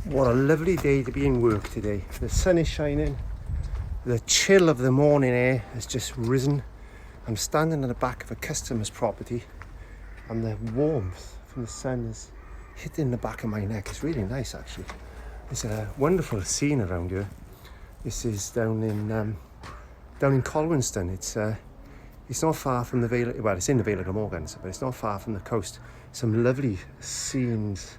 What a lovely day to be in work today. The sun is shining. The chill of the morning air has just risen. I'm standing at the back of a customer's property and the warmth from the sun is hitting the back of my neck. It's really nice actually. It's a wonderful scene around here. This is down in Colwinston. It's not far from the Vale, well it's in the Vale of Glamorgan, but it's not far from the coast. Some lovely scenes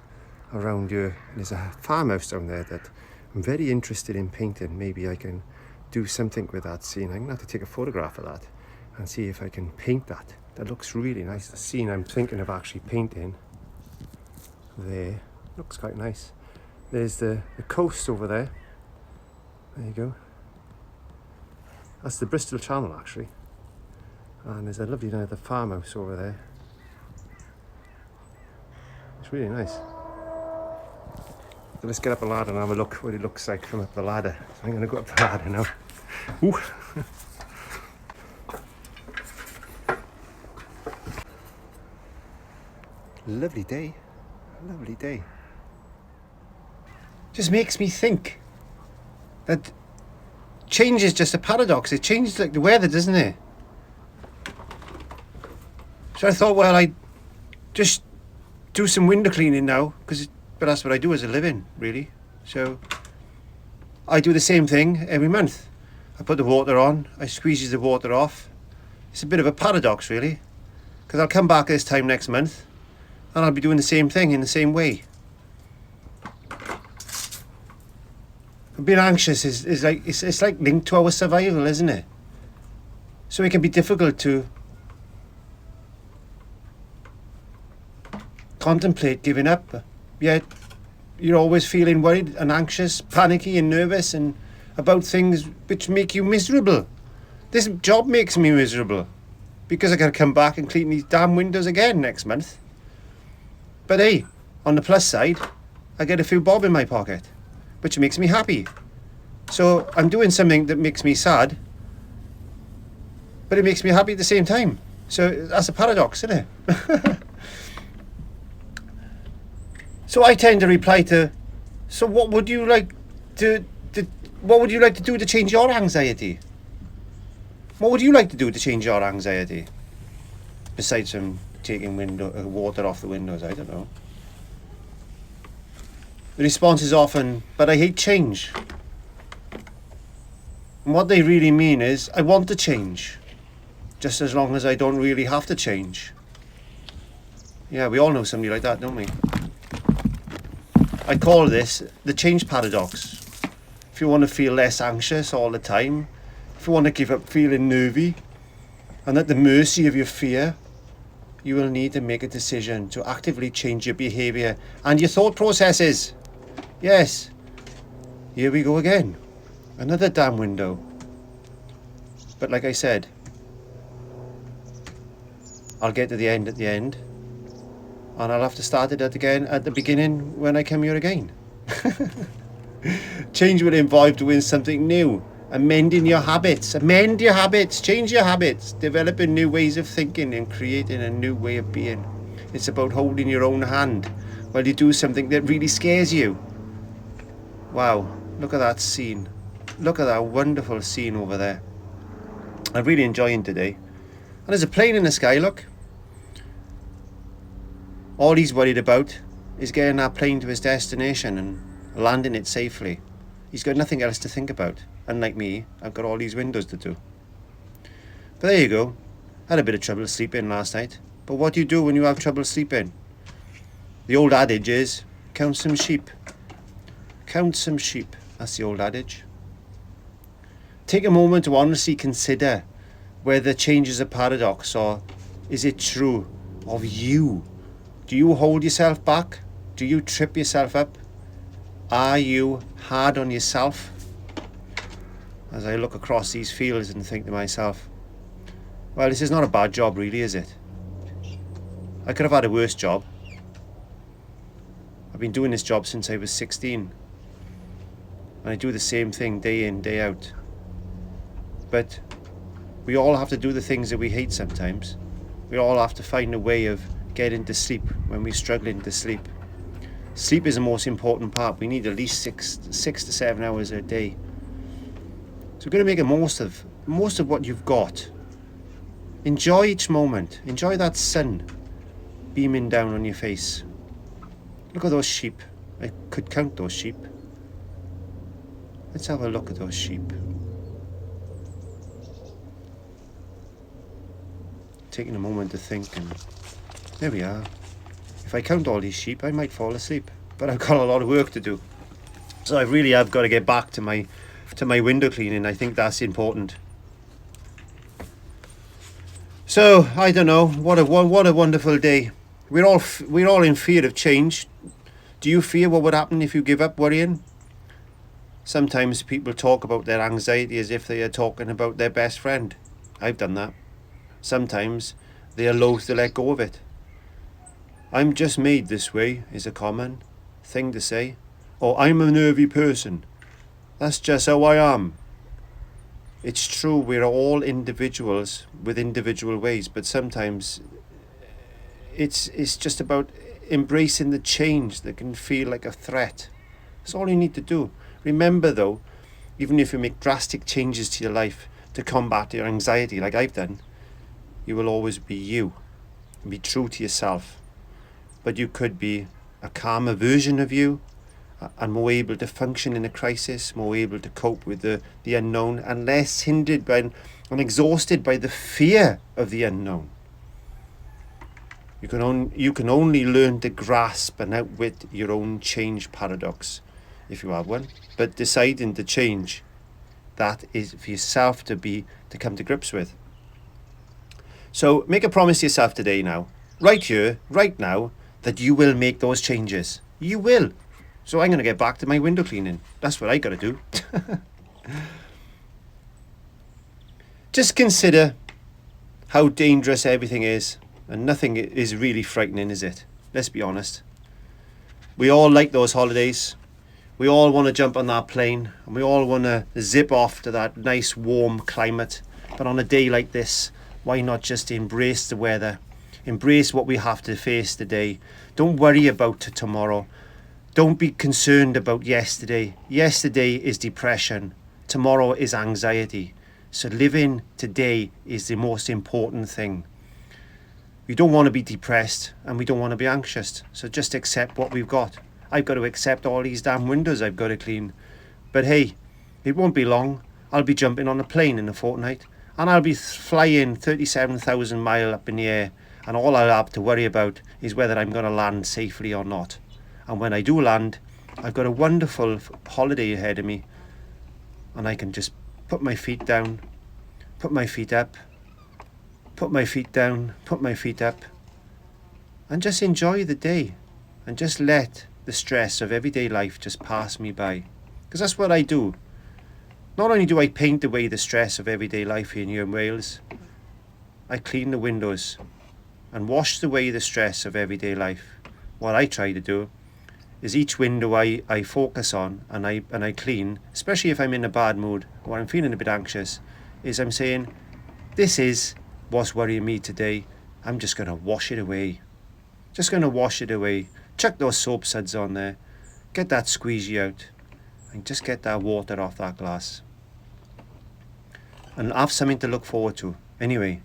around here. There's a farmhouse down there that I'm very interested in painting. Maybe I can do something with that scene. I'm gonna have to take a photograph of that and see if I can paint that. That looks really nice. The scene I'm thinking of actually painting there looks quite nice. There's the coast over there. There you go. That's the Bristol Channel actually. And there's a lovely the farmhouse over there. It's really nice. So let's get up a ladder and have a look what it looks like from up the ladder. So I'm going to go up the ladder now. Ooh. Lovely day. Lovely day. Just makes me think that change is just a paradox. It changes like the weather, doesn't it? So I thought, well, I'd just do some window cleaning now, but that's what I do as a living, really. So I do the same thing every month. I put the water on, I squeeze the water off. It's a bit of a paradox, really, because I'll come back this time next month and I'll be doing the same thing in the same way. Being anxious is like it's like linked to our survival, isn't it? So it can be difficult to contemplate giving up, yet you're always feeling worried and anxious, panicky and nervous and about things which make you miserable. This job makes me miserable because I gotta come back and clean these damn windows again next month. But hey, on the plus side, I get a few bob in my pocket, which makes me happy. So I'm doing something that makes me sad, but it makes me happy at the same time. So that's a paradox, isn't it? So I tend to reply to, so what would you like to do to change your anxiety? What would you like to do to change your anxiety? Besides from taking water off the windows, I don't know. The response is often, but I hate change. And what they really mean is, I want to change, just as long as I don't really have to change. Yeah, we all know somebody like that, don't we? I call this the change paradox. If you want to feel less anxious all the time, if you want to give up feeling nervy and at the mercy of your fear, you will need to make a decision to actively change your behaviour and your thought processes. Yes, here we go again. Another damn window. But like I said, I'll get to the end at the end. And I'll have to start it again at the beginning when I come here again. Change will involve doing something new, amending your habits. Amend your habits, change your habits, developing new ways of thinking and creating a new way of being. It's about holding your own hand while you do something that really scares you. Wow, look at that scene. Look at that wonderful scene over there. I'm really enjoying today. And there's a plane in the sky, look. All he's worried about is getting that plane to his destination and landing it safely. He's got nothing else to think about. Unlike me, I've got all these windows to do. But there you go. I had a bit of trouble sleeping last night. But what do you do when you have trouble sleeping? The old adage is, count some sheep. Count some sheep. That's the old adage. Take a moment to honestly consider whether change is a paradox or is it true of you? Do you hold yourself back? Do you trip yourself up? Are you hard on yourself? As I look across these fields and think to myself, well, this is not a bad job really, is it? I could have had a worse job. I've been doing this job since I was 16. And I do the same thing day in, day out. But we all have to do the things that we hate sometimes. We all have to find a way of getting to sleep when we're struggling to sleep. Sleep is the most important part. We need at least 6 to 7 hours a day. So we're going to make the most of what you've got. Enjoy each moment. Enjoy that sun beaming down on your face. Look at those sheep. I could count those sheep. Let's have a look at those sheep. Taking a moment to think, and there we are. If I count all these sheep, I might fall asleep. But I've got a lot of work to do. So I really have got to get back to my window cleaning. I think that's important. So I don't know. What a wonderful day. We're all in fear of change. Do you fear what would happen if you give up worrying? Sometimes people talk about their anxiety as if they are talking about their best friend. I've done that. Sometimes they are loath to let go of it. I'm just made this way is a common thing to say. Or I'm a nervy person. That's just how I am. It's true, we're all individuals with individual ways, but sometimes it's just about embracing the change that can feel like a threat. That's all you need to do. Remember though, even if you make drastic changes to your life to combat your anxiety like I've done, you will always be you. Be true to yourself. But you could be a calmer version of you, and more able to function in a crisis, more able to cope with the unknown, and less hindered by and exhausted by the fear of the unknown. You can only learn to grasp and outwit your own change paradox, if you have one. But deciding to change, that is for yourself to come to grips with. So make a promise to yourself today now, right here, right now, that you will make those changes. You will. So I'm going to get back to my window cleaning. That's what I got to do. Just consider how dangerous everything is, and nothing is really frightening, is it? Let's be honest. We all like those holidays. We all want to jump on that plane, and we all want to zip off to that nice warm climate. But on a day like this, why not just embrace the weather? Embrace what we have to face today. Don't worry about tomorrow. Don't be concerned about yesterday. Yesterday is depression. Tomorrow is anxiety. So living today is the most important thing. We don't want to be depressed and we don't want to be anxious. So just accept what we've got. I've got to accept all these damn windows I've got to clean. But hey, it won't be long. I'll be jumping on a plane in a fortnight and I'll be flying 37,000 miles up in the air, and all I'll have to worry about is whether I'm going to land safely or not. And when I do land, I've got a wonderful holiday ahead of me, and I can just put my feet down, put my feet up, put my feet down, put my feet up, and just enjoy the day, and just let the stress of everyday life just pass me by. Because that's what I do. Not only do I paint away the stress of everyday life here in Wales, I clean the windows and wash away the stress of everyday life. What I try to do is each window I focus on and I clean, especially if I'm in a bad mood or I'm feeling a bit anxious, is I'm saying, this is what's worrying me today. I'm just going to wash it away. Just going to wash it away. Chuck those soap suds on there. Get that squeegee out. And just get that water off that glass. And have something to look forward to. Anyway,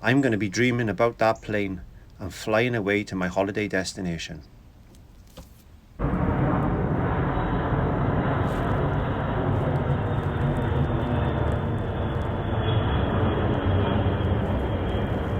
I'm going to be dreaming about that plane and flying away to my holiday destination.